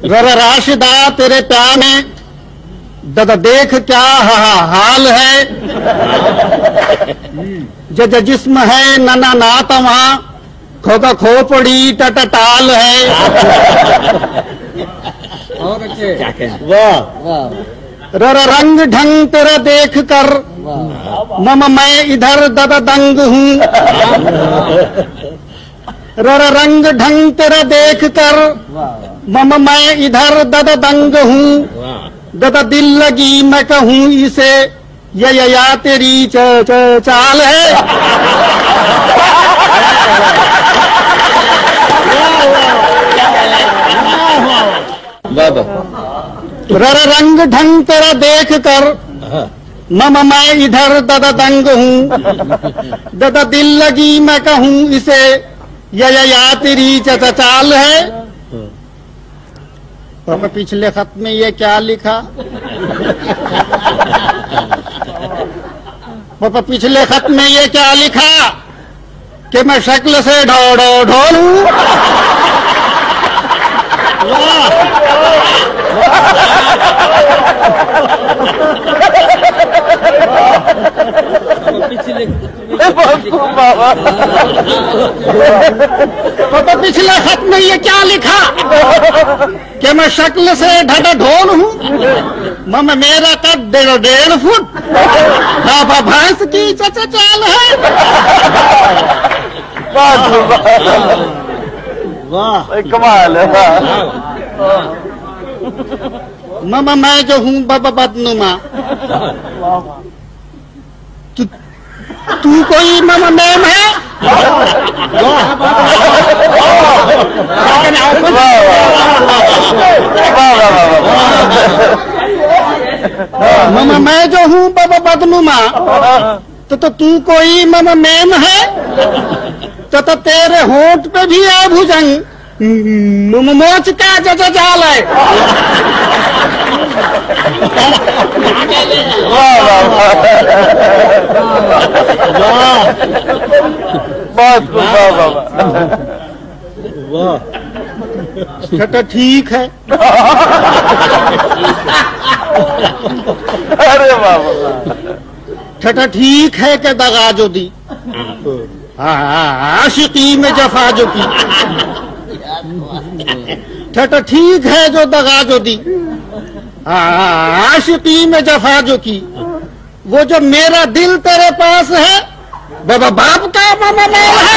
जरा राशिदा तेरे प्यार में दद देख क्या हाल है। जज जिस्म है नना नात वहां खोदा खोपड़ी टटटाल है। और अच्छे क्या कहें? वाह वाह रर रंग ढंग तेरा देख कर मम मैं इधर दद दंग हूँ। रर रंग ढंग तेरा देख कर मम मैं इधर दद दंग हूँ। दद दिल लगी मैं कहूँ इसे या तेरी चाल है। बाबा रर रंग ढंग तेरा देख कर मम मैं इधर दद दंग हूँ। दद दिल लगी मैं कहूँ इसे या तेरी चाल है। पापा पिछले खत में ये क्या लिखा? पापा पिछले खत में ये क्या लिखा कि मैं शक्ल से ढोलूं। पापा पिछले खत में ये क्या लिखा कि मैं शक्ल से ढोल हूँ। मम मेरा कद 1.5 फुट बाबा भैंस की चाल है। वाह कमाल है। मम मैं जो हूँ बाबा बदनुमा। तू कोई मम मैम है? मम मैं जो हूँ बाबा बदनुमा तो तू कोई मम मैम है? तो तेरे होंठ पे भी है भुजंग मोच का जाल है। तो ठीक है। अरे बाबा छठा ठीक है कि दगा जो दी। आशिकी में जफा जो की। छठा ठीक है जो दगा जो दी। आशिकी में जफा जो की। वो जो मेरा दिल तेरे पास है बाबा बाप का मामा मेल है।